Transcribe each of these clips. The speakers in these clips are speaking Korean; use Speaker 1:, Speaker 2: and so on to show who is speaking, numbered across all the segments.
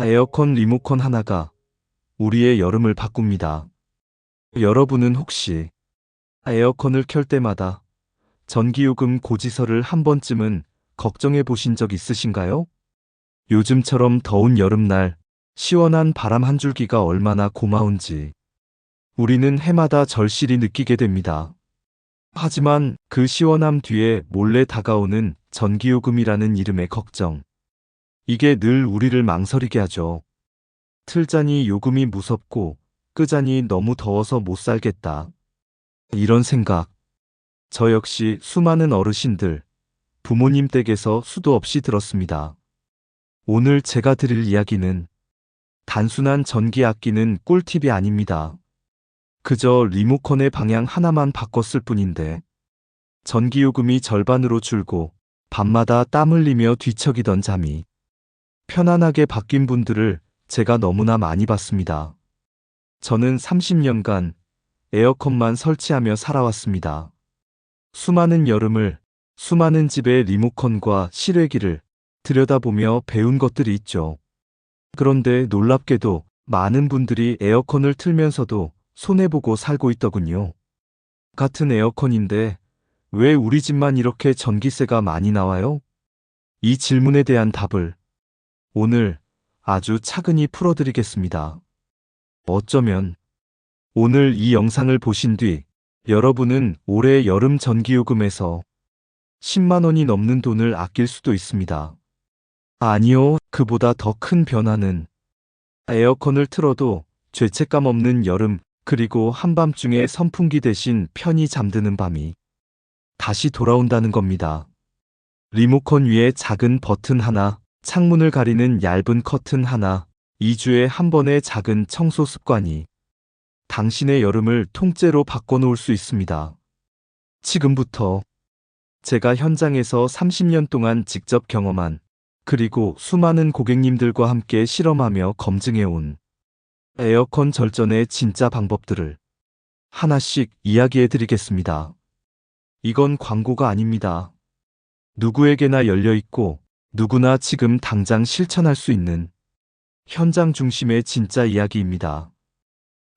Speaker 1: 에어컨 리모컨 하나가 우리의 여름을 바꿉니다. 여러분은 혹시 에어컨을 켤 때마다 전기요금 고지서를 한 번쯤은 걱정해 보신 적 있으신가요? 요즘처럼 더운 여름날 시원한 바람 한 줄기가 얼마나 고마운지 우리는 해마다 절실히 느끼게 됩니다. 하지만 그 시원함 뒤에 몰래 다가오는 전기요금이라는 이름의 걱정. 이게 늘 우리를 망설이게 하죠. 틀자니 요금이 무섭고 끄자니 너무 더워서 못 살겠다. 이런 생각. 저 역시 수많은 어르신들, 부모님 댁에서 수도 없이 들었습니다. 오늘 제가 드릴 이야기는 단순한 전기 아끼는 꿀팁이 아닙니다. 그저 리모컨의 방향 하나만 바꿨을 뿐인데 전기요금이 절반으로 줄고 밤마다 땀 흘리며 뒤척이던 잠이 편안하게 바뀐 분들을 제가 너무나 많이 봤습니다. 저는 30년간 에어컨만 설치하며 살아왔습니다. 수많은 여름을, 수많은 집의 리모컨과 실외기를 들여다보며 배운 것들이 있죠. 그런데 놀랍게도 많은 분들이 에어컨을 틀면서도 손해보고 살고 있더군요. 같은 에어컨인데 왜 우리 집만 이렇게 전기세가 많이 나와요? 이 질문에 대한 답을 오늘 아주 차근히 풀어드리겠습니다. 어쩌면 오늘 이 영상을 보신 뒤 여러분은 올해 여름 전기요금에서 10만 원이 넘는 돈을 아낄 수도 있습니다. 아니요, 그보다 더 큰 변화는 에어컨을 틀어도 죄책감 없는 여름, 그리고 한밤중에 선풍기 대신 편히 잠드는 밤이 다시 돌아온다는 겁니다. 리모컨 위에 작은 버튼 하나, 창문을 가리는 얇은 커튼 하나, 2주에 한 번의 작은 청소 습관이 당신의 여름을 통째로 바꿔놓을 수 있습니다. 지금부터 제가 현장에서 30년 동안 직접 경험한, 그리고 수많은 고객님들과 함께 실험하며 검증해온 에어컨 절전의 진짜 방법들을 하나씩 이야기해 드리겠습니다. 이건 광고가 아닙니다. 누구에게나 열려있고 누구나 지금 당장 실천할 수 있는 현장 중심의 진짜 이야기입니다.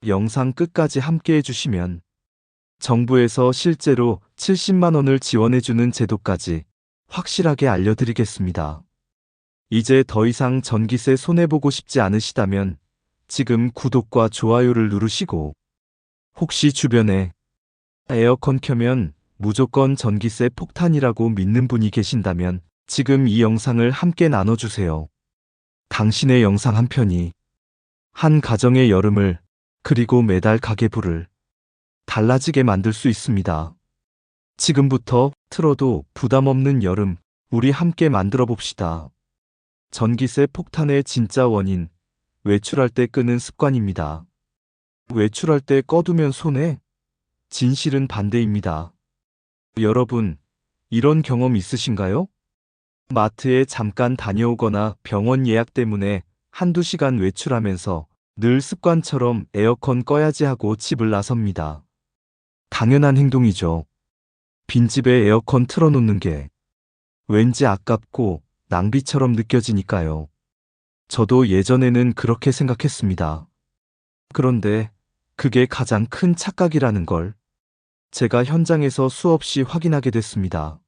Speaker 1: 영상 끝까지 함께 해주시면 정부에서 실제로 70만 원을 지원해주는 제도까지 확실하게 알려드리겠습니다. 이제 더 이상 전기세 손해보고 싶지 않으시다면 지금 구독과 좋아요를 누르시고, 혹시 주변에 에어컨 켜면 무조건 전기세 폭탄이라고 믿는 분이 계신다면 지금 이 영상을 함께 나눠주세요. 당신의 영상 한 편이 한 가정의 여름을, 그리고 매달 가계부를 달라지게 만들 수 있습니다. 지금부터 틀어도 부담 없는 여름, 우리 함께 만들어 봅시다. 전기세 폭탄의 진짜 원인, 외출할 때 끄는 습관입니다. 외출할 때 꺼두면 손해? 진실은 반대입니다. 여러분, 이런 경험 있으신가요? 마트에 잠깐 다녀오거나 병원 예약 때문에 한두 시간 외출하면서 늘 습관처럼 에어컨 꺼야지 하고 집을 나섭니다. 당연한 행동이죠. 빈집에 에어컨 틀어놓는 게 왠지 아깝고 낭비처럼 느껴지니까요. 저도 예전에는 그렇게 생각했습니다. 그런데 그게 가장 큰 착각이라는 걸 제가 현장에서 수없이 확인하게 됐습니다.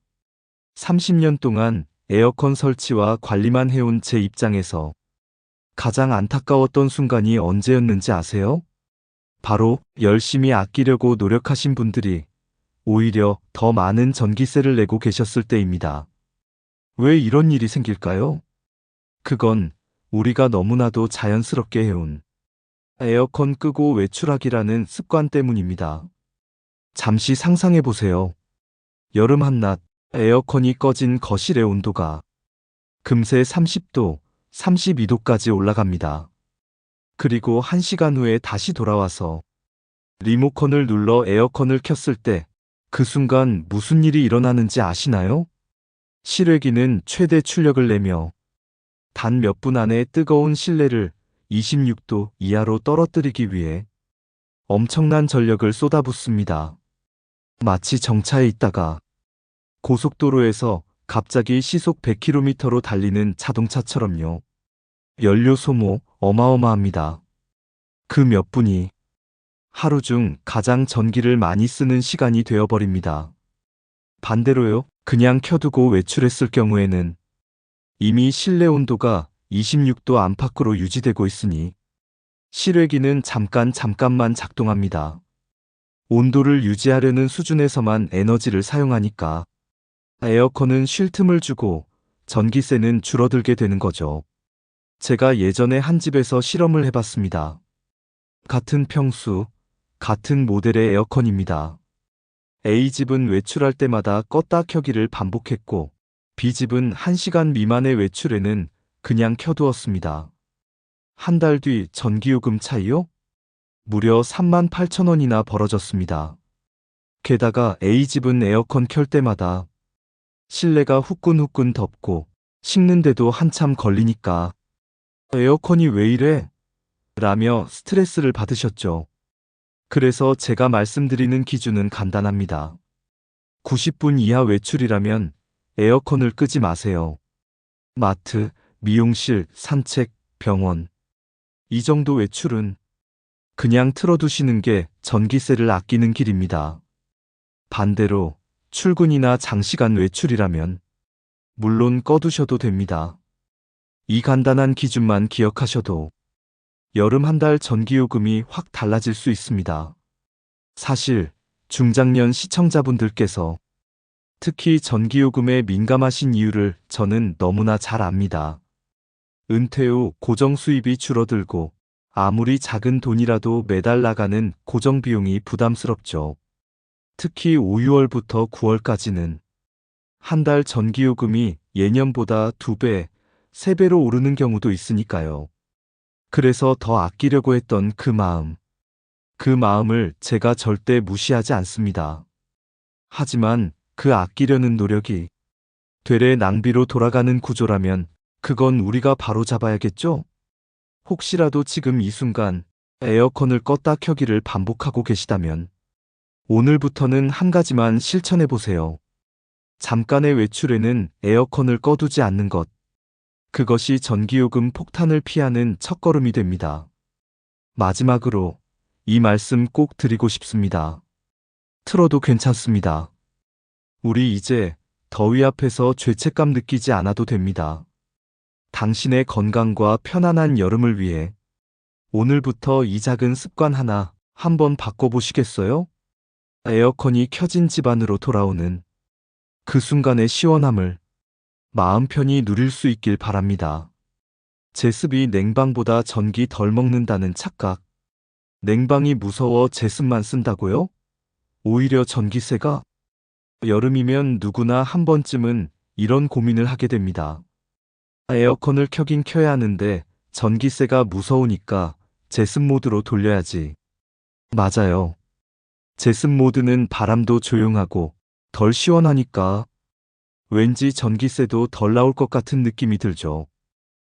Speaker 1: 30년 동안 에어컨 설치와 관리만 해온 제 입장에서 가장 안타까웠던 순간이 언제였는지 아세요? 바로 열심히 아끼려고 노력하신 분들이 오히려 더 많은 전기세를 내고 계셨을 때입니다. 왜 이런 일이 생길까요? 그건 우리가 너무나도 자연스럽게 해온 에어컨 끄고 외출하기라는 습관 때문입니다. 잠시 상상해 보세요. 여름 한낮 에어컨이 꺼진 거실의 온도가 금세 30도, 32도까지 올라갑니다. 그리고 1시간 후에 다시 돌아와서 리모컨을 눌러 에어컨을 켰을 때 그 순간 무슨 일이 일어나는지 아시나요? 실외기는 최대 출력을 내며 단 몇 분 안에 뜨거운 실내를 26도 이하로 떨어뜨리기 위해 엄청난 전력을 쏟아붓습니다. 마치 정차해 있다가 고속도로에서 갑자기 시속 100km로 달리는 자동차처럼요. 연료 소모 어마어마합니다. 그 몇 분이 하루 중 가장 전기를 많이 쓰는 시간이 되어버립니다. 반대로요, 그냥 켜두고 외출했을 경우에는 이미 실내 온도가 26도 안팎으로 유지되고 있으니 실외기는 잠깐만 작동합니다. 온도를 유지하려는 수준에서만 에너지를 사용하니까 에어컨은 쉴 틈을 주고 전기세는 줄어들게 되는 거죠. 제가 예전에 한 집에서 실험을 해봤습니다. 같은 평수, 같은 모델의 에어컨입니다. A집은 외출할 때마다 껐다 켜기를 반복했고 B집은 1시간 미만의 외출에는 그냥 켜두었습니다. 한 달 뒤 전기요금 차이요? 무려 38,000원이나 벌어졌습니다. 게다가 A집은 에어컨 켤 때마다 실내가 후끈후끈 덥고 식는데도 한참 걸리니까 에어컨이 왜 이래? 라며 스트레스를 받으셨죠. 그래서 제가 말씀드리는 기준은 간단합니다. 90분 이하 외출이라면 에어컨을 끄지 마세요. 마트, 미용실, 산책, 병원. 이 정도 외출은 그냥 틀어두시는 게 전기세를 아끼는 길입니다. 반대로 출근이나 장시간 외출이라면 물론 꺼두셔도 됩니다. 이 간단한 기준만 기억하셔도 여름 한 달 전기요금이 확 달라질 수 있습니다. 사실 중장년 시청자분들께서 특히 전기요금에 민감하신 이유를 저는 너무나 잘 압니다. 은퇴 후 고정 수입이 줄어들고 아무리 작은 돈이라도 매달 나가는 고정 비용이 부담스럽죠. 특히 5, 6월부터 9월까지는 한 달 전기요금이 예년보다 2배, 3배로 오르는 경우도 있으니까요. 그래서 더 아끼려고 했던 그 마음을 제가 절대 무시하지 않습니다. 하지만 그 아끼려는 노력이 되레 낭비로 돌아가는 구조라면 그건 우리가 바로잡아야겠죠? 혹시라도 지금 이 순간 에어컨을 껐다 켜기를 반복하고 계시다면 오늘부터는 한 가지만 실천해 보세요. 잠깐의 외출에는 에어컨을 꺼두지 않는 것. 그것이 전기요금 폭탄을 피하는 첫걸음이 됩니다. 마지막으로 이 말씀 꼭 드리고 싶습니다. 틀어도 괜찮습니다. 우리 이제 더위 앞에서 죄책감 느끼지 않아도 됩니다. 당신의 건강과 편안한 여름을 위해 오늘부터 이 작은 습관 하나 한번 바꿔보시겠어요? 에어컨이 켜진 집 안으로 돌아오는 그 순간의 시원함을 마음 편히 누릴 수 있길 바랍니다. 제습이 냉방보다 전기 덜 먹는다는 착각. 냉방이 무서워 제습만 쓴다고요? 오히려 전기세가 여름이면 누구나 한 번쯤은 이런 고민을 하게 됩니다. 에어컨을 켜긴 켜야 하는데 전기세가 무서우니까 제습 모드로 돌려야지. 맞아요. 제습 모드는 바람도 조용하고 덜 시원하니까 왠지 전기세도 덜 나올 것 같은 느낌이 들죠.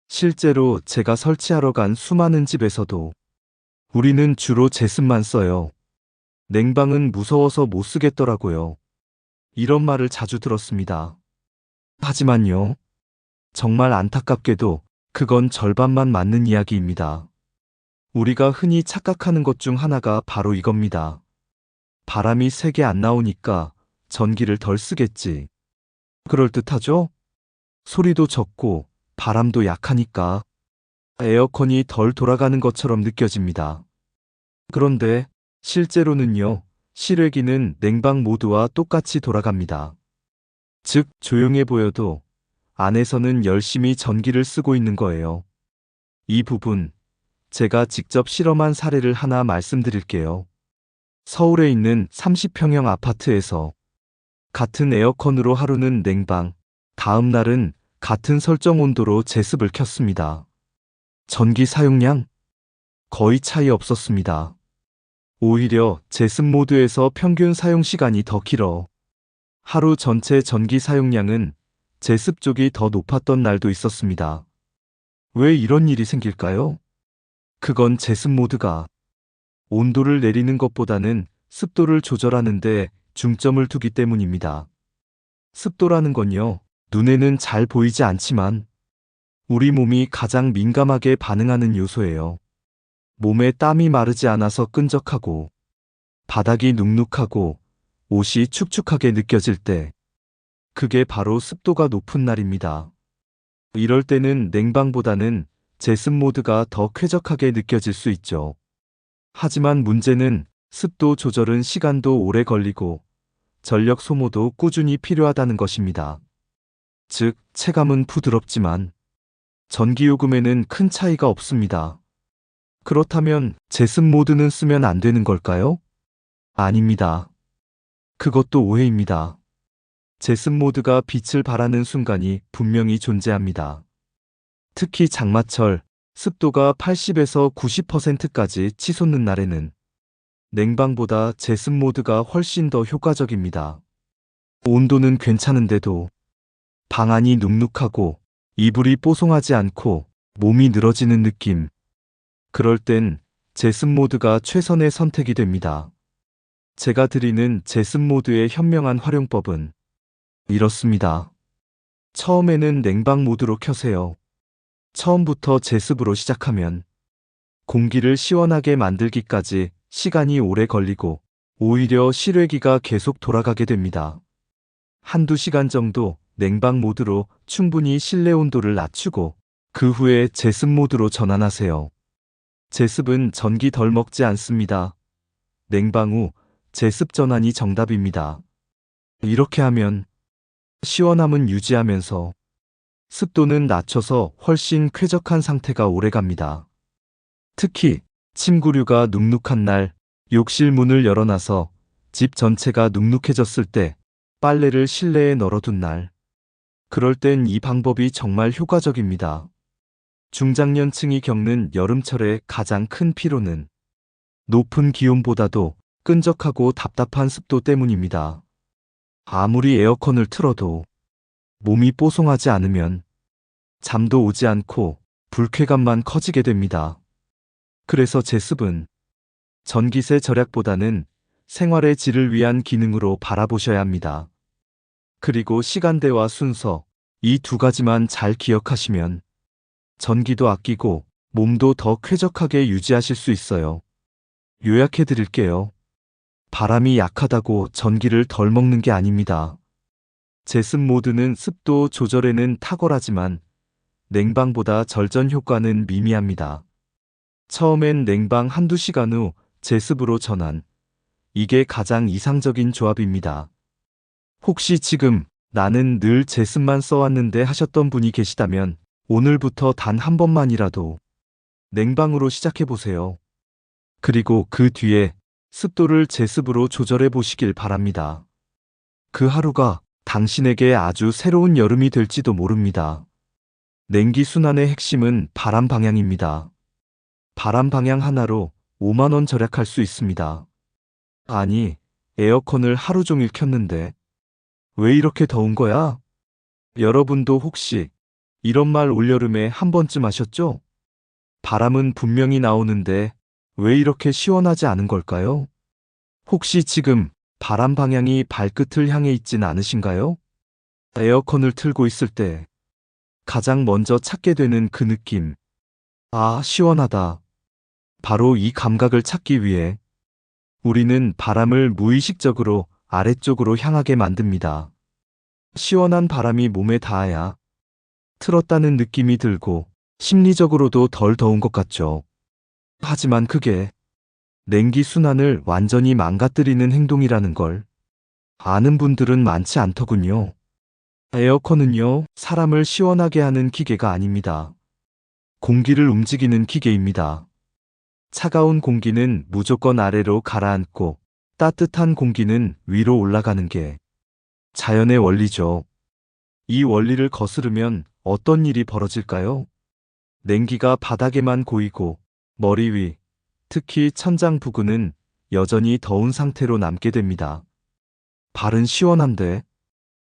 Speaker 1: 실제로 제가 설치하러 간 수많은 집에서도 우리는 주로 제습만 써요. 냉방은 무서워서 못 쓰겠더라고요. 이런 말을 자주 들었습니다. 하지만요, 정말 안타깝게도 그건 절반만 맞는 이야기입니다. 우리가 흔히 착각하는 것 중 하나가 바로 이겁니다. 바람이 세게 안 나오니까 전기를 덜 쓰겠지. 그럴듯하죠? 소리도 적고 바람도 약하니까 에어컨이 덜 돌아가는 것처럼 느껴집니다. 그런데 실제로는요, 실외기는 냉방 모드와 똑같이 돌아갑니다. 즉, 조용해 보여도 안에서는 열심히 전기를 쓰고 있는 거예요. 이 부분, 제가 직접 실험한 사례를 하나 말씀드릴게요. 서울에 있는 30평형 아파트에서 같은 에어컨으로 하루는 냉방, 다음 날은 같은 설정 온도로 제습을 켰습니다. 전기 사용량? 거의 차이 없었습니다. 오히려 제습 모드에서 평균 사용 시간이 더 길어 하루 전체 전기 사용량은 제습 쪽이 더 높았던 날도 있었습니다. 왜 이런 일이 생길까요? 그건 제습 모드가 온도를 내리는 것보다는 습도를 조절하는 데 중점을 두기 때문입니다. 습도라는 건요, 눈에는 잘 보이지 않지만 우리 몸이 가장 민감하게 반응하는 요소예요. 몸에 땀이 마르지 않아서 끈적하고, 바닥이 눅눅하고, 옷이 축축하게 느껴질 때, 그게 바로 습도가 높은 날입니다. 이럴 때는 냉방보다는 제습 모드가 더 쾌적하게 느껴질 수 있죠. 하지만 문제는 습도 조절은 시간도 오래 걸리고 전력 소모도 꾸준히 필요하다는 것입니다. 즉, 체감은 부드럽지만 전기요금에는 큰 차이가 없습니다. 그렇다면 제습 모드는 쓰면 안 되는 걸까요? 아닙니다. 그것도 오해입니다. 제습 모드가 빛을 발하는 순간이 분명히 존재합니다. 특히 장마철, 습도가 80에서 90%까지 치솟는 날에는 냉방보다 제습 모드가 훨씬 더 효과적입니다. 온도는 괜찮은데도 방 안이 눅눅하고 이불이 뽀송하지 않고 몸이 늘어지는 느낌. 그럴 땐 제습 모드가 최선의 선택이 됩니다. 제가 드리는 제습 모드의 현명한 활용법은 이렇습니다. 처음에는 냉방 모드로 켜세요. 처음부터 제습으로 시작하면 공기를 시원하게 만들기까지 시간이 오래 걸리고 오히려 실외기가 계속 돌아가게 됩니다. 한두 시간 정도 냉방 모드로 충분히 실내 온도를 낮추고 그 후에 제습 모드로 전환하세요. 제습은 전기 덜 먹지 않습니다. 냉방 후 제습 전환이 정답입니다. 이렇게 하면 시원함은 유지하면서 습도는 낮춰서 훨씬 쾌적한 상태가 오래갑니다. 특히 침구류가 눅눅한 날, 욕실 문을 열어놔서 집 전체가 눅눅해졌을 때 빨래를 실내에 널어둔 날, 그럴 땐 이 방법이 정말 효과적입니다. 중장년층이 겪는 여름철의 가장 큰 피로는 높은 기온보다도 끈적하고 답답한 습도 때문입니다. 아무리 에어컨을 틀어도 몸이 뽀송하지 않으면 잠도 오지 않고 불쾌감만 커지게 됩니다. 그래서 제습은 전기세 절약보다는 생활의 질을 위한 기능으로 바라보셔야 합니다. 그리고 시간대와 순서, 이 두 가지만 잘 기억하시면 전기도 아끼고 몸도 더 쾌적하게 유지하실 수 있어요. 요약해 드릴게요. 바람이 약하다고 전기를 덜 먹는 게 아닙니다. 제습 모드는 습도 조절에는 탁월하지만 냉방보다 절전 효과는 미미합니다. 처음엔 냉방 한두 시간 후 제습으로 전환. 이게 가장 이상적인 조합입니다. 혹시 지금 나는 늘 제습만 써왔는데 하셨던 분이 계시다면 오늘부터 단 한 번만이라도 냉방으로 시작해 보세요. 그리고 그 뒤에 습도를 제습으로 조절해 보시길 바랍니다. 그 하루가 당신에게 아주 새로운 여름이 될지도 모릅니다. 냉기 순환의 핵심은 바람 방향입니다. 바람 방향 하나로 5만 원 절약할 수 있습니다. 아니, 에어컨을 하루 종일 켰는데 왜 이렇게 더운 거야? 여러분도 혹시 이런 말 올여름에 한 번쯤 하셨죠? 바람은 분명히 나오는데 왜 이렇게 시원하지 않은 걸까요? 혹시 지금 바람 방향이 발끝을 향해 있진 않으신가요? 에어컨을 틀고 있을 때 가장 먼저 찾게 되는 그 느낌. 아, 시원하다. 바로 이 감각을 찾기 위해 우리는 바람을 무의식적으로 아래쪽으로 향하게 만듭니다. 시원한 바람이 몸에 닿아야 틀었다는 느낌이 들고 심리적으로도 덜 더운 것 같죠. 하지만 그게 냉기 순환을 완전히 망가뜨리는 행동이라는 걸 아는 분들은 많지 않더군요. 에어컨은요, 사람을 시원하게 하는 기계가 아닙니다. 공기를 움직이는 기계입니다. 차가운 공기는 무조건 아래로 가라앉고 따뜻한 공기는 위로 올라가는 게 자연의 원리죠. 이 원리를 거스르면 어떤 일이 벌어질까요? 냉기가 바닥에만 고이고 머리 위, 특히 천장 부근은 여전히 더운 상태로 남게 됩니다. 발은 시원한데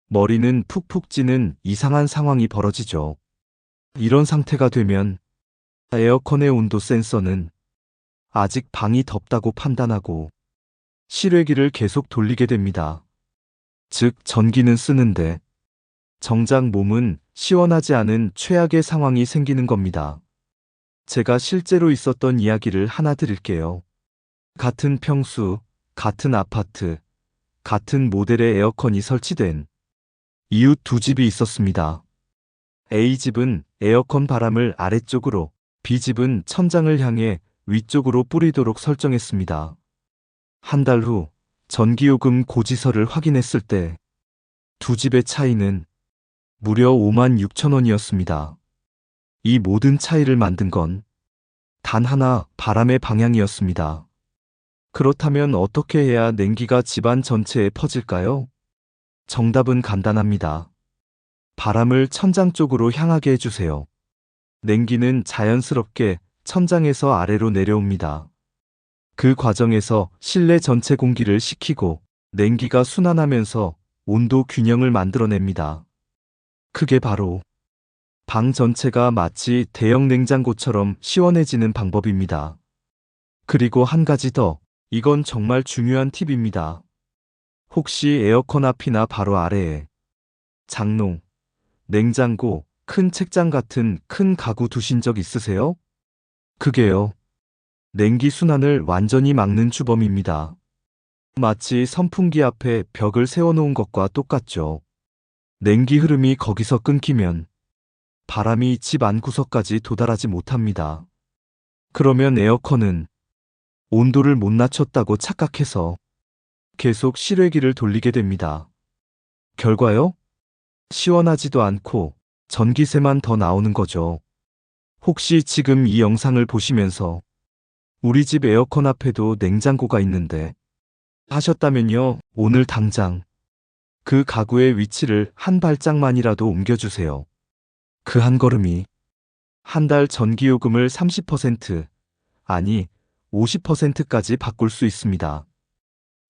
Speaker 1: 머리는 푹푹 찌는 이상한 상황이 벌어지죠. 이런 상태가 되면 에어컨의 온도 센서는 아직 방이 덥다고 판단하고 실외기를 계속 돌리게 됩니다. 즉, 전기는 쓰는데 정작 몸은 시원하지 않은 최악의 상황이 생기는 겁니다. 제가 실제로 있었던 이야기를 하나 드릴게요. 같은 평수, 같은 아파트, 같은 모델의 에어컨이 설치된 이웃 두 집이 있었습니다. A집은 에어컨 바람을 아래쪽으로, B집은 천장을 향해 위쪽으로 뿌리도록 설정했습니다. 한 달 후 전기요금 고지서를 확인했을 때 두 집의 차이는 무려 56,000원이었습니다. 이 모든 차이를 만든 건 단 하나, 바람의 방향이었습니다. 그렇다면 어떻게 해야 냉기가 집안 전체에 퍼질까요? 정답은 간단합니다. 바람을 천장 쪽으로 향하게 해주세요. 냉기는 자연스럽게 천장에서 아래로 내려옵니다. 그 과정에서 실내 전체 공기를 식히고 냉기가 순환하면서 온도 균형을 만들어냅니다. 그게 바로 방 전체가 마치 대형 냉장고처럼 시원해지는 방법입니다. 그리고 한 가지 더, 이건 정말 중요한 팁입니다. 혹시 에어컨 앞이나 바로 아래에 장롱, 냉장고, 큰 책장 같은 큰 가구 두신 적 있으세요? 그게요, 냉기 순환을 완전히 막는 주범입니다. 마치 선풍기 앞에 벽을 세워놓은 것과 똑같죠. 냉기 흐름이 거기서 끊기면 바람이 집 안구석까지 도달하지 못합니다. 그러면 에어컨은 온도를 못 낮췄다고 착각해서 계속 실외기를 돌리게 됩니다. 결과요? 시원하지도 않고 전기세만 더 나오는 거죠. 혹시 지금 이 영상을 보시면서 우리 집 에어컨 앞에도 냉장고가 있는데 하셨다면요, 오늘 당장 그 가구의 위치를 한 발짝만이라도 옮겨주세요. 그 한 걸음이 한 달 전기요금을 30%, 아니 50%까지 바꿀 수 있습니다.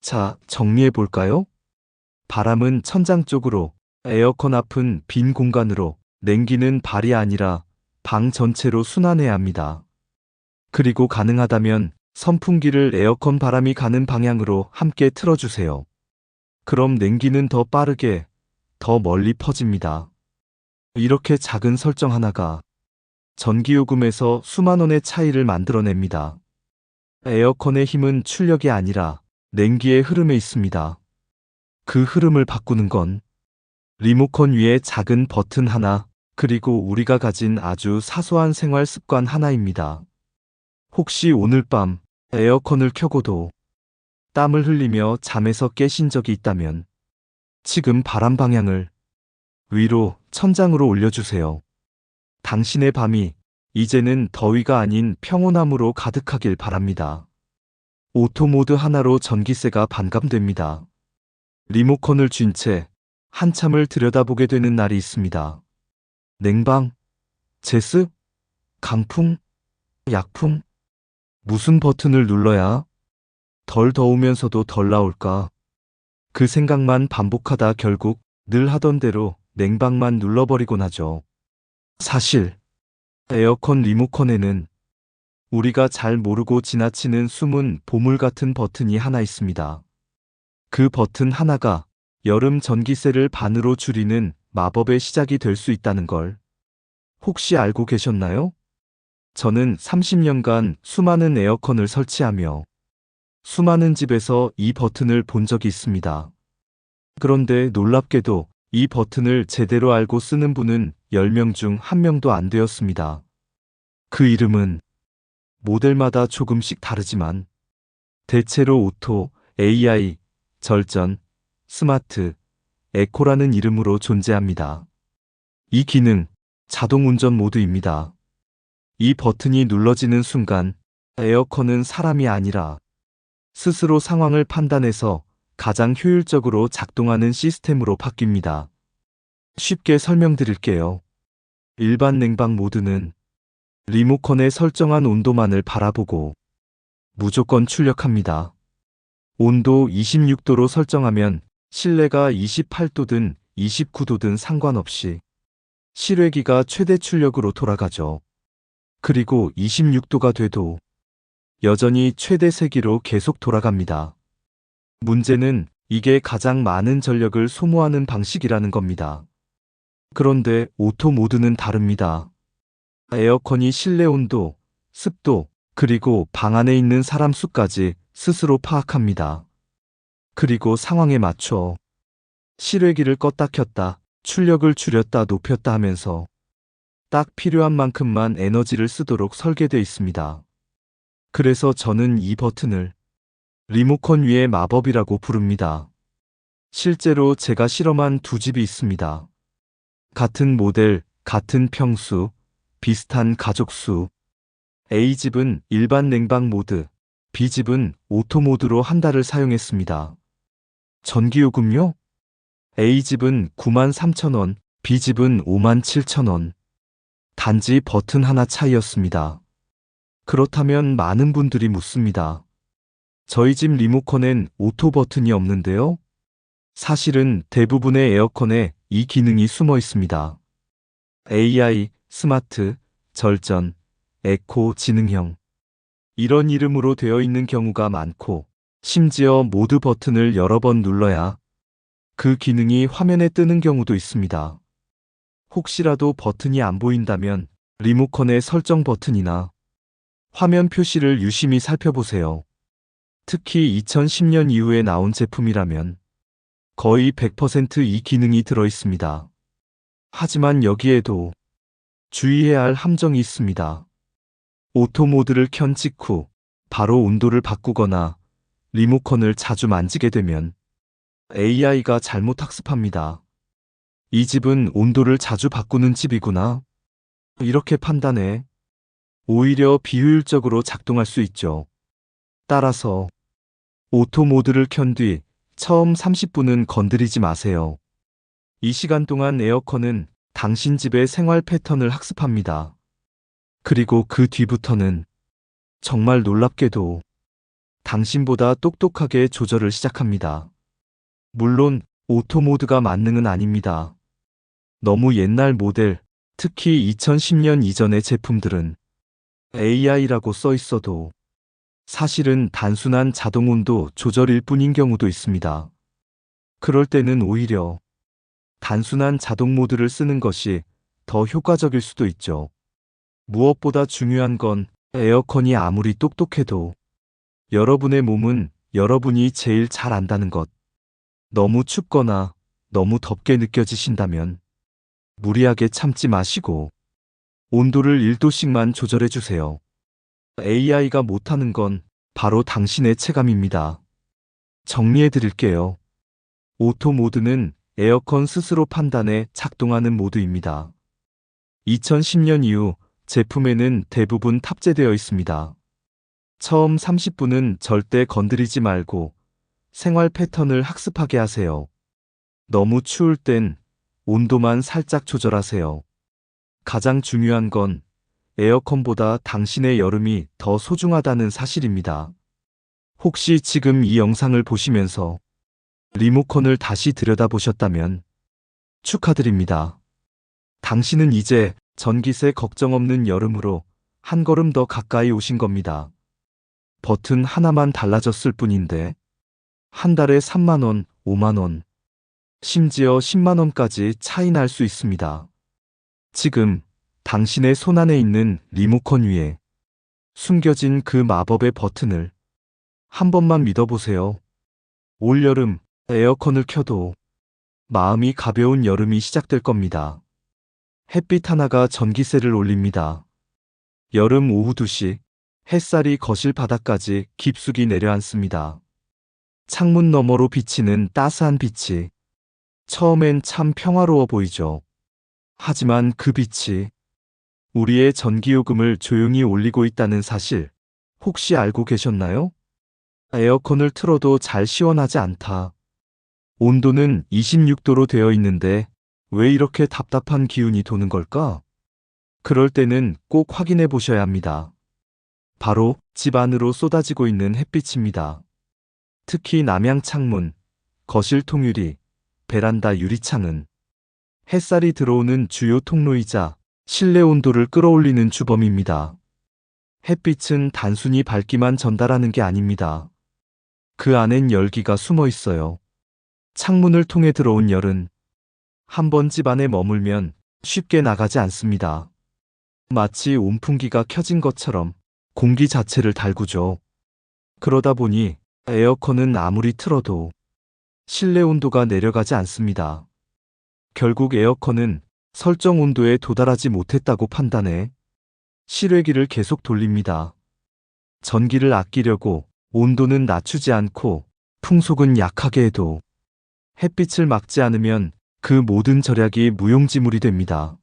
Speaker 1: 자, 정리해 볼까요? 바람은 천장 쪽으로, 에어컨 앞은 빈 공간으로, 냉기는 발이 아니라 방 전체로 순환해야 합니다. 그리고 가능하다면 선풍기를 에어컨 바람이 가는 방향으로 함께 틀어주세요. 그럼 냉기는 더 빠르게, 더 멀리 퍼집니다. 이렇게 작은 설정 하나가 전기요금에서 수만 원의 차이를 만들어냅니다. 에어컨의 힘은 출력이 아니라 냉기의 흐름에 있습니다. 그 흐름을 바꾸는 건 리모컨 위에 작은 버튼 하나, 그리고 우리가 가진 아주 사소한 생활 습관 하나입니다. 혹시 오늘 밤 에어컨을 켜고도 땀을 흘리며 잠에서 깨신 적이 있다면 지금 바람 방향을 위로, 천장으로 올려주세요. 당신의 밤이 이제는 더위가 아닌 평온함으로 가득하길 바랍니다. 오토 모드 하나로 전기세가 반감됩니다. 리모컨을 쥔 채 한참을 들여다보게 되는 날이 있습니다. 냉방, 제습, 강풍, 약풍, 무슨 버튼을 눌러야 덜 더우면서도 덜 나올까? 그 생각만 반복하다 결국 늘 하던 대로 냉방만 눌러버리곤 하죠. 사실 에어컨 리모컨에는 우리가 잘 모르고 지나치는 숨은 보물 같은 버튼이 하나 있습니다. 그 버튼 하나가 여름 전기세를 반으로 줄이는 마법의 시작이 될 수 있다는 걸 혹시 알고 계셨나요? 저는 30년간 수많은 에어컨을 설치하며 수많은 집에서 이 버튼을 본 적이 있습니다. 그런데 놀랍게도 이 버튼을 제대로 알고 쓰는 분은 10명 중 1명도 안 되었습니다. 그 이름은 모델마다 조금씩 다르지만 대체로 오토, AI, 절전, 스마트, 에코라는 이름으로 존재합니다. 이 기능, 자동 운전 모드입니다. 이 버튼이 눌러지는 순간 에어컨은 사람이 아니라 스스로 상황을 판단해서 가장 효율적으로 작동하는 시스템으로 바뀝니다. 쉽게 설명드릴게요. 일반 냉방 모드는 리모컨에 설정한 온도만을 바라보고 무조건 출력합니다. 온도 26도로 설정하면 실내가 28도든 29도든 상관없이 실외기가 최대 출력으로 돌아가죠. 그리고 26도가 돼도 여전히 최대 세기로 계속 돌아갑니다. 문제는 이게 가장 많은 전력을 소모하는 방식이라는 겁니다. 그런데 오토 모드는 다릅니다. 에어컨이 실내 온도, 습도, 그리고 방 안에 있는 사람 수까지 스스로 파악합니다. 그리고 상황에 맞춰 실외기를 껐다 켰다, 출력을 줄였다 높였다 하면서 딱 필요한 만큼만 에너지를 쓰도록 설계되어 있습니다. 그래서 저는 이 버튼을 리모컨 위의 마법이라고 부릅니다. 실제로 제가 실험한 두 집이 있습니다. 같은 모델, 같은 평수, 비슷한 가족수. A집은 일반 냉방 모드, B집은 오토 모드로 한 달을 사용했습니다. 전기요금요? A집은 93,000원, B집은 57,000원. 단지 버튼 하나 차이였습니다. 그렇다면 많은 분들이 묻습니다. 저희 집 리모컨엔 오토 버튼이 없는데요? 사실은 대부분의 에어컨에 이 기능이 숨어 있습니다. AI, 스마트, 절전, 에코, 지능형. 이런 이름으로 되어 있는 경우가 많고, 심지어 모드 버튼을 여러 번 눌러야 그 기능이 화면에 뜨는 경우도 있습니다. 혹시라도 버튼이 안 보인다면 리모컨의 설정 버튼이나 화면 표시를 유심히 살펴보세요. 특히 2010년 이후에 나온 제품이라면 거의 100% 이 기능이 들어 있습니다. 하지만 여기에도 주의해야 할 함정이 있습니다. 오토 모드를 켠 직후 바로 온도를 바꾸거나 리모컨을 자주 만지게 되면 AI가 잘못 학습합니다. 이 집은 온도를 자주 바꾸는 집이구나. 이렇게 판단해 오히려 비효율적으로 작동할 수 있죠. 따라서 오토 모드를 켠 뒤 처음 30분은 건드리지 마세요. 이 시간 동안 에어컨은 당신 집의 생활 패턴을 학습합니다. 그리고 그 뒤부터는 정말 놀랍게도 당신보다 똑똑하게 조절을 시작합니다. 물론 오토 모드가 만능은 아닙니다. 너무 옛날 모델, 특히 2010년 이전의 제품들은 AI라고 써 있어도 사실은 단순한 자동 온도 조절일 뿐인 경우도 있습니다. 그럴 때는 오히려 단순한 자동 모드를 쓰는 것이 더 효과적일 수도 있죠. 무엇보다 중요한 건 에어컨이 아무리 똑똑해도 여러분의 몸은 여러분이 제일 잘 안다는 것. 너무 춥거나 너무 덥게 느껴지신다면 무리하게 참지 마시고 온도를 1도씩만 조절해 주세요. AI가 못하는 건 바로 당신의 체감입니다. 정리해 드릴게요. 오토 모드는 에어컨 스스로 판단해 작동하는 모드입니다. 2010년 이후 제품에는 대부분 탑재되어 있습니다. 처음 30분은 절대 건드리지 말고 생활 패턴을 학습하게 하세요. 너무 추울 땐 온도만 살짝 조절하세요. 가장 중요한 건 에어컨보다 당신의 여름이 더 소중하다는 사실입니다. 혹시 지금 이 영상을 보시면서 리모컨을 다시 들여다보셨다면 축하드립니다. 당신은 이제 전기세 걱정 없는 여름으로 한 걸음 더 가까이 오신 겁니다. 버튼 하나만 달라졌을 뿐인데 한 달에 3만 원, 5만 원, 심지어 10만 원까지 차이 날 수 있습니다. 지금 당신의 손안에 있는 리모컨 위에 숨겨진 그 마법의 버튼을 한 번만 믿어보세요. 올여름 에어컨을 켜도 마음이 가벼운 여름이 시작될 겁니다. 햇빛 하나가 전기세를 올립니다. 여름 오후 2시 햇살이 거실 바닥까지 깊숙이 내려앉습니다. 창문 너머로 비치는 따스한 빛이 처음엔 참 평화로워 보이죠. 하지만 그 빛이 우리의 전기요금을 조용히 올리고 있다는 사실 혹시 알고 계셨나요? 에어컨을 틀어도 잘 시원하지 않다. 온도는 26도로 되어 있는데 왜 이렇게 답답한 기운이 도는 걸까? 그럴 때는 꼭 확인해 보셔야 합니다. 바로 집 안으로 쏟아지고 있는 햇빛입니다. 특히 남향 창문, 거실 통유리, 베란다 유리창은 햇살이 들어오는 주요 통로이자 실내 온도를 끌어올리는 주범입니다. 햇빛은 단순히 밝기만 전달하는 게 아닙니다. 그 안엔 열기가 숨어 있어요. 창문을 통해 들어온 열은 한번 집 안에 머물면 쉽게 나가지 않습니다. 마치 온풍기가 켜진 것처럼 공기 자체를 달구죠. 그러다 보니 에어컨은 아무리 틀어도 실내 온도가 내려가지 않습니다. 결국 에어컨은 설정 온도에 도달하지 못했다고 판단해 실외기를 계속 돌립니다. 전기를 아끼려고 온도는 낮추지 않고 풍속은 약하게 해도 햇빛을 막지 않으면 그 모든 절약이 무용지물이 됩니다.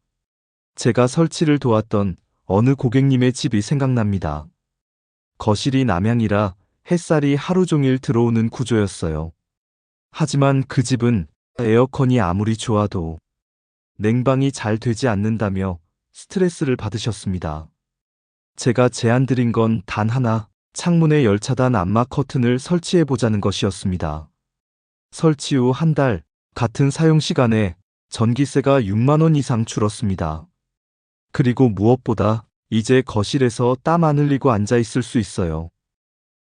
Speaker 1: 제가 설치를 도왔던 어느 고객님의 집이 생각납니다. 거실이 남향이라 햇살이 하루 종일 들어오는 구조였어요. 하지만 그 집은 에어컨이 아무리 좋아도 냉방이 잘 되지 않는다며 스트레스를 받으셨습니다. 제가 제안드린 건 단 하나, 창문에 열차단 암막 커튼을 설치해 보자는 것이었습니다. 설치 후 한 달, 같은 사용 시간에 전기세가 6만 원 이상 줄었습니다. 그리고 무엇보다 이제 거실에서 땀 안 흘리고 앉아 있을 수 있어요.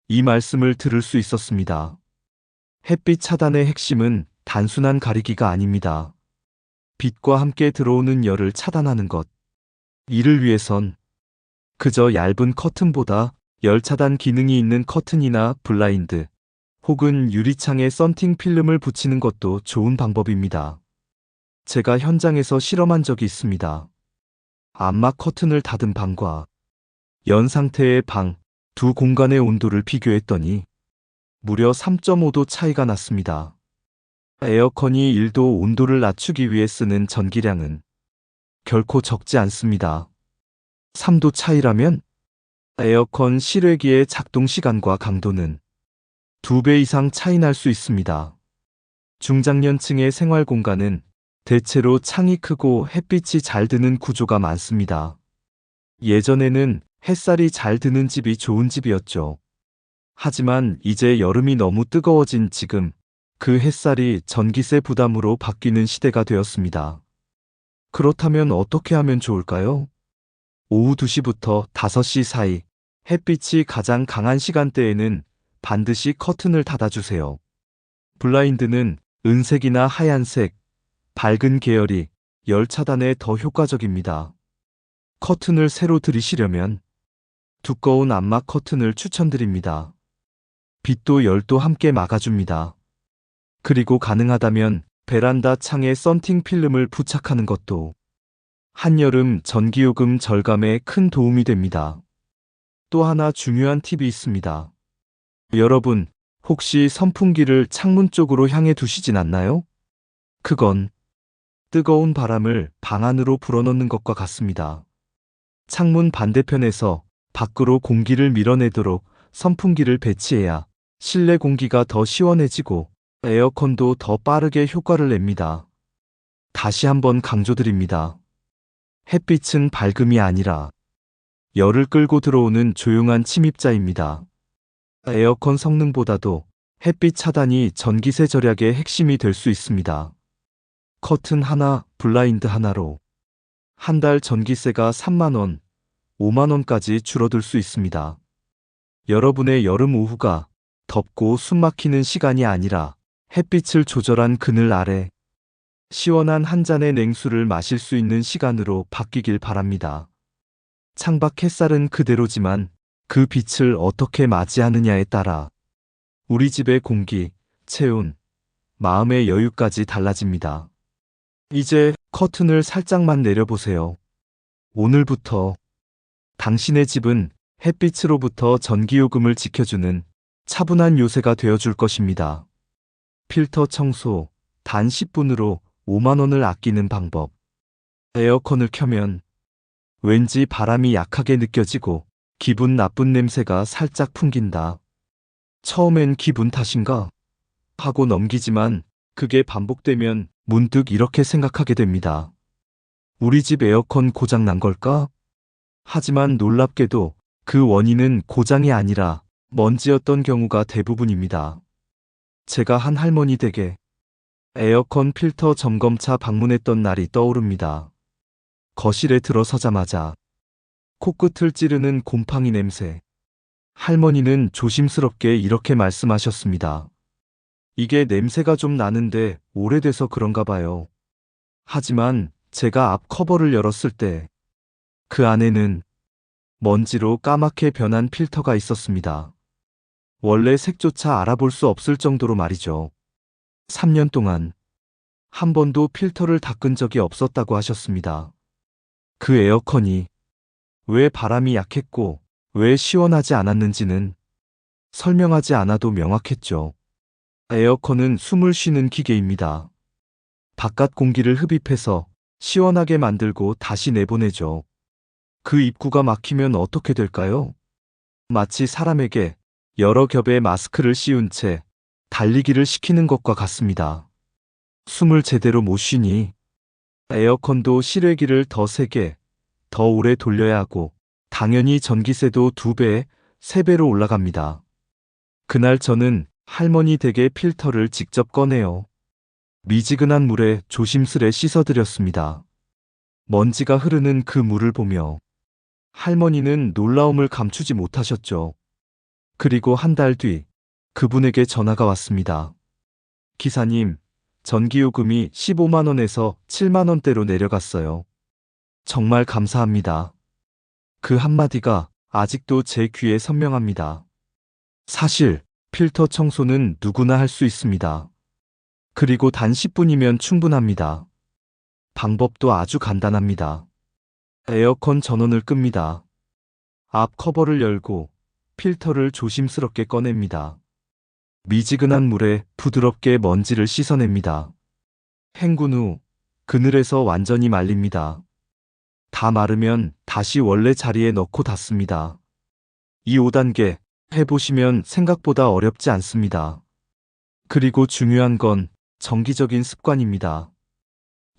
Speaker 1: 이 말씀을 들을 수 있었습니다. 햇빛 차단의 핵심은 단순한 가리기가 아닙니다. 빛과 함께 들어오는 열을 차단하는 것. 이를 위해선 그저 얇은 커튼보다 열 차단 기능이 있는 커튼이나 블라인드 혹은 유리창에 썬팅 필름을 붙이는 것도 좋은 방법입니다. 제가 현장에서 실험한 적이 있습니다. 암막 커튼을 닫은 방과 연 상태의 방 두 공간의 온도를 비교했더니 무려 3.5도 차이가 났습니다. 에어컨이 1도 온도를 낮추기 위해 쓰는 전기량은 결코 적지 않습니다. 3도 차이라면 에어컨 실외기의 작동 시간과 강도는 2배 이상 차이 날 수 있습니다. 중장년층의 생활 공간은 대체로 창이 크고 햇빛이 잘 드는 구조가 많습니다. 예전에는 햇살이 잘 드는 집이 좋은 집이었죠. 하지만 이제 여름이 너무 뜨거워진 지금 그 햇살이 전기세 부담으로 바뀌는 시대가 되었습니다. 그렇다면 어떻게 하면 좋을까요? 오후 2시부터 5시 사이 햇빛이 가장 강한 시간대에는 반드시 커튼을 닫아주세요. 블라인드는 은색이나 하얀색, 밝은 계열이 열 차단에 더 효과적입니다. 커튼을 새로 들이시려면 두꺼운 암막 커튼을 추천드립니다. 빛도 열도 함께 막아줍니다. 그리고 가능하다면 베란다 창에 썬팅 필름을 부착하는 것도 한여름 전기요금 절감에 큰 도움이 됩니다. 또 하나 중요한 팁이 있습니다. 여러분, 혹시 선풍기를 창문 쪽으로 향해 두시진 않나요? 그건 뜨거운 바람을 방 안으로 불어넣는 것과 같습니다. 창문 반대편에서 밖으로 공기를 밀어내도록 선풍기를 배치해야 실내 공기가 더 시원해지고 에어컨도 더 빠르게 효과를 냅니다. 다시 한번 강조드립니다. 햇빛은 밝음이 아니라 열을 끌고 들어오는 조용한 침입자입니다. 에어컨 성능보다도 햇빛 차단이 전기세 절약의 핵심이 될 수 있습니다. 커튼 하나, 블라인드 하나로 한 달 전기세가 3만 원, 5만 원까지 줄어들 수 있습니다. 여러분의 여름 오후가 덥고 숨막히는 시간이 아니라 햇빛을 조절한 그늘 아래 시원한 한 잔의 냉수를 마실 수 있는 시간으로 바뀌길 바랍니다. 창밖 햇살은 그대로지만 그 빛을 어떻게 맞이하느냐에 따라 우리 집의 공기, 체온, 마음의 여유까지 달라집니다. 이제 커튼을 살짝만 내려보세요. 오늘부터 당신의 집은 햇빛으로부터 전기요금을 지켜주는 차분한 요새가 되어줄 것입니다. 필터 청소, 단 10분으로 5만 원을 아끼는 방법. 에어컨을 켜면 왠지 바람이 약하게 느껴지고 기분 나쁜 냄새가 살짝 풍긴다. 처음엔 기분 탓인가? 하고 넘기지만 그게 반복되면 문득 이렇게 생각하게 됩니다. 우리 집 에어컨 고장 난 걸까? 하지만 놀랍게도 그 원인은 고장이 아니라 먼지였던 경우가 대부분입니다. 제가 한 할머니 댁에 에어컨 필터 점검차 방문했던 날이 떠오릅니다. 거실에 들어서자마자 코끝을 찌르는 곰팡이 냄새. 할머니는 조심스럽게 이렇게 말씀하셨습니다. 이게 냄새가 좀 나는데 오래돼서 그런가 봐요. 하지만 제가 앞 커버를 열었을 때 그 안에는 먼지로 까맣게 변한 필터가 있었습니다. 원래 색조차 알아볼 수 없을 정도로 말이죠. 3년 동안 한 번도 필터를 닦은 적이 없었다고 하셨습니다. 그 에어컨이 왜 바람이 약했고 왜 시원하지 않았는지는 설명하지 않아도 명확했죠. 에어컨은 숨을 쉬는 기계입니다. 바깥 공기를 흡입해서 시원하게 만들고 다시 내보내죠. 그 입구가 막히면 어떻게 될까요? 마치 사람에게 여러 겹의 마스크를 씌운 채 달리기를 시키는 것과 같습니다. 숨을 제대로 못 쉬니 에어컨도 실외기를 더 세게, 더 오래 돌려야 하고 당연히 전기세도 2배, 3배로 올라갑니다. 그날 저는 할머니 댁의 필터를 직접 꺼내어 미지근한 물에 조심스레 씻어드렸습니다. 먼지가 흐르는 그 물을 보며 할머니는 놀라움을 감추지 못하셨죠. 그리고 한 달 뒤 그분에게 전화가 왔습니다. 기사님, 전기요금이 15만 원에서 7만 원대로 내려갔어요. 정말 감사합니다. 그 한마디가 아직도 제 귀에 선명합니다. 사실 필터 청소는 누구나 할 수 있습니다. 그리고 단 10분이면 충분합니다. 방법도 아주 간단합니다. 에어컨 전원을 끕니다. 앞 커버를 열고 필터를 조심스럽게 꺼냅니다. 미지근한 물에 부드럽게 먼지를 씻어냅니다. 헹군 후 그늘에서 완전히 말립니다. 다 마르면 다시 원래 자리에 넣고 닫습니다. 이 5단계 해보시면 생각보다 어렵지 않습니다. 그리고 중요한 건 정기적인 습관입니다.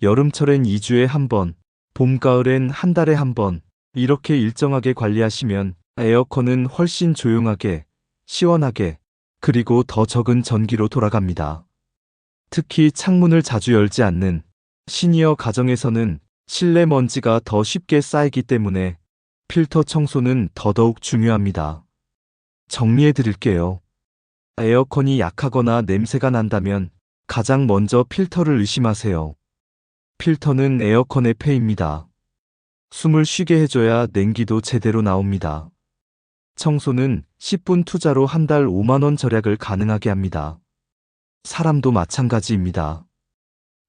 Speaker 1: 여름철엔 2주에 한 번, 봄, 가을엔 한 달에 한 번, 이렇게 일정하게 관리하시면 에어컨은 훨씬 조용하게, 시원하게, 그리고 더 적은 전기로 돌아갑니다. 특히 창문을 자주 열지 않는 시니어 가정에서는 실내 먼지가 더 쉽게 쌓이기 때문에 필터 청소는 더더욱 중요합니다. 정리해 드릴게요. 에어컨이 약하거나 냄새가 난다면 가장 먼저 필터를 의심하세요. 필터는 에어컨의 폐입니다. 숨을 쉬게 해줘야 냉기도 제대로 나옵니다. 청소는 10분 투자로 한 달 5만 원 절약을 가능하게 합니다. 사람도 마찬가지입니다.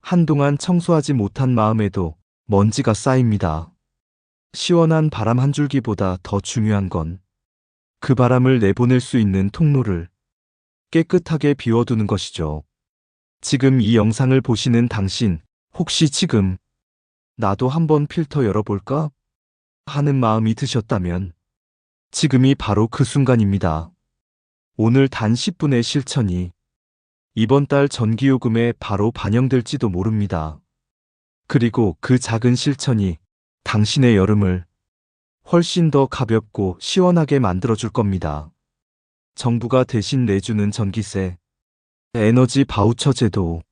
Speaker 1: 한동안 청소하지 못한 마음에도 먼지가 쌓입니다. 시원한 바람 한 줄기보다 더 중요한 건 그 바람을 내보낼 수 있는 통로를 깨끗하게 비워두는 것이죠. 지금 이 영상을 보시는 당신, 혹시 지금 나도 한번 필터 열어볼까? 하는 마음이 드셨다면 지금이 바로 그 순간입니다. 오늘 단 10분의 실천이 이번 달 전기요금에 바로 반영될지도 모릅니다. 그리고 그 작은 실천이 당신의 여름을 훨씬 더 가볍고 시원하게 만들어줄 겁니다. 정부가 대신 내주는 전기세, 에너지 바우처 제도.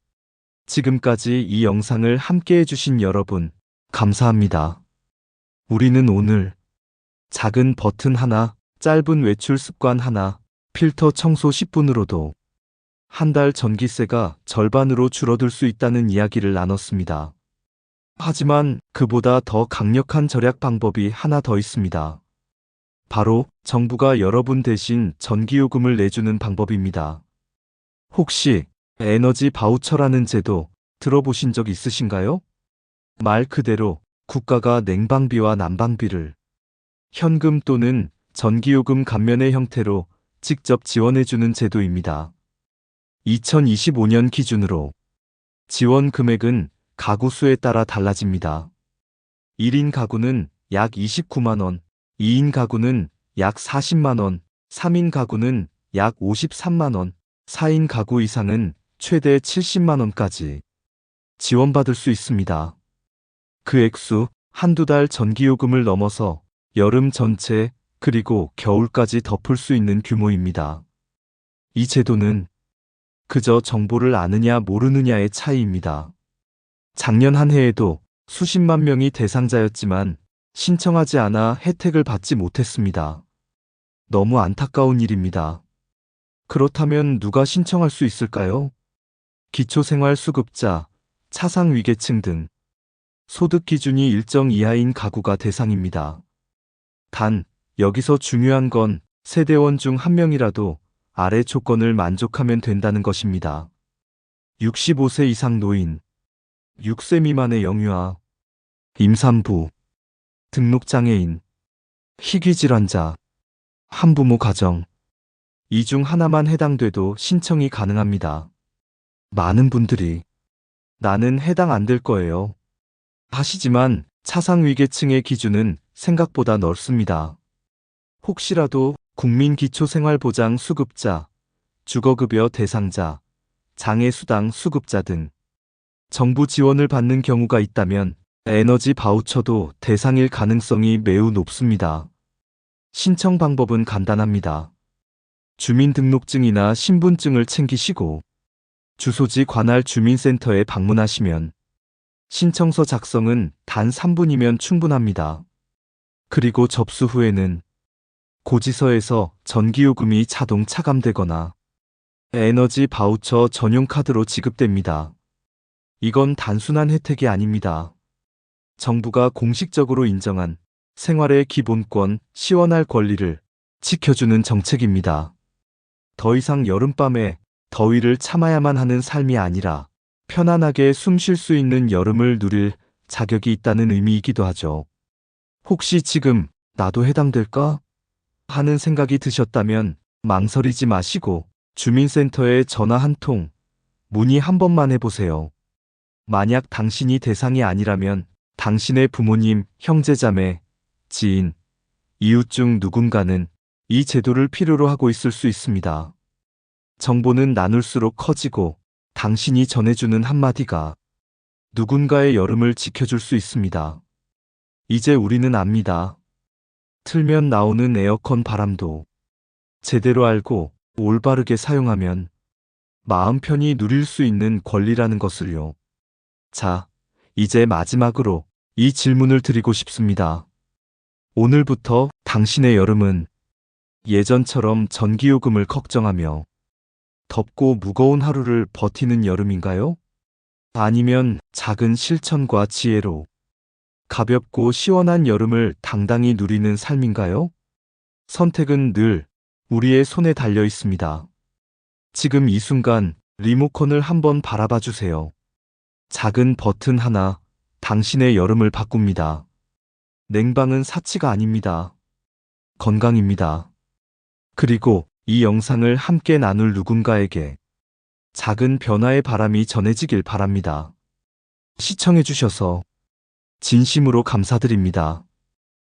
Speaker 1: 지금까지 이 영상을 함께 해주신 여러분, 감사합니다. 우리는 오늘 작은 버튼 하나, 짧은 외출 습관 하나, 필터 청소 10분으로도 한 달 전기세가 절반으로 줄어들 수 있다는 이야기를 나눴습니다. 하지만 그보다 더 강력한 절약 방법이 하나 더 있습니다. 바로 정부가 여러분 대신 전기요금을 내주는 방법입니다. 혹시 에너지 바우처라는 제도 들어보신 적 있으신가요? 말 그대로 국가가 냉방비와 난방비를 현금 또는 전기요금 감면의 형태로 직접 지원해주는 제도입니다. 2025년 기준으로 지원 금액은 가구 수에 따라 달라집니다. 1인 가구는 약 29만 원, 2인 가구는 약 40만 원, 3인 가구는 약 53만 원, 4인 가구 이상은 최대 70만 원까지 지원받을 수 있습니다. 그 액수 한두 달 전기요금을 넘어서 여름 전체 그리고 겨울까지 덮을 수 있는 규모입니다. 이 제도는 그저 정보를 아느냐 모르느냐의 차이입니다. 작년 한 해에도 수십만 명이 대상자였지만 신청하지 않아 혜택을 받지 못했습니다. 너무 안타까운 일입니다. 그렇다면 누가 신청할 수 있을까요? 기초생활수급자, 차상위계층 등 소득 기준이 일정 이하인 가구가 대상입니다. 단, 여기서 중요한 건 세대원 중 한 명이라도 아래 조건을 만족하면 된다는 것입니다. 65세 이상 노인, 6세 미만의 영유아, 임산부, 등록장애인, 희귀질환자, 한부모 가정. 이 중 하나만 해당돼도 신청이 가능합니다. 많은 분들이 나는 해당 안 될 거예요 하시지만 차상위계층의 기준은 생각보다 넓습니다. 혹시라도 국민기초생활보장 수급자, 주거급여 대상자, 장애수당 수급자 등 정부 지원을 받는 경우가 있다면 에너지 바우처도 대상일 가능성이 매우 높습니다. 신청 방법은 간단합니다. 주민등록증이나 신분증을 챙기시고 주소지 관할 주민센터에 방문하시면 신청서 작성은 단 3분이면 충분합니다. 그리고 접수 후에는 고지서에서 전기요금이 자동 차감되거나 에너지 바우처 전용 카드로 지급됩니다. 이건 단순한 혜택이 아닙니다. 정부가 공식적으로 인정한 생활의 기본권, 시원할 권리를 지켜주는 정책입니다. 더 이상 여름밤에 더위를 참아야만 하는 삶이 아니라 편안하게 숨 쉴 수 있는 여름을 누릴 자격이 있다는 의미이기도 하죠. 혹시 지금 나도 해당될까? 하는 생각이 드셨다면 망설이지 마시고 주민센터에 전화 한 통, 문의 한 번만 해보세요. 만약 당신이 대상이 아니라면 당신의 부모님, 형제자매, 지인, 이웃 중 누군가는 이 제도를 필요로 하고 있을 수 있습니다. 정보는 나눌수록 커지고 당신이 전해주는 한마디가 누군가의 여름을 지켜줄 수 있습니다. 이제 우리는 압니다. 틀면 나오는 에어컨 바람도 제대로 알고 올바르게 사용하면 마음 편히 누릴 수 있는 권리라는 것을요. 자, 이제 마지막으로 이 질문을 드리고 싶습니다. 오늘부터 당신의 여름은 예전처럼 전기요금을 걱정하며 덥고 무거운 하루를 버티는 여름인가요? 아니면 작은 실천과 지혜로 가볍고 시원한 여름을 당당히 누리는 삶인가요? 선택은 늘 우리의 손에 달려 있습니다. 지금 이 순간 리모컨을 한번 바라봐 주세요. 작은 버튼 하나, 당신의 여름을 바꿉니다. 냉방은 사치가 아닙니다. 건강입니다. 그리고 이 영상을 함께 나눌 누군가에게 작은 변화의 바람이 전해지길 바랍니다. 시청해주셔서 진심으로 감사드립니다.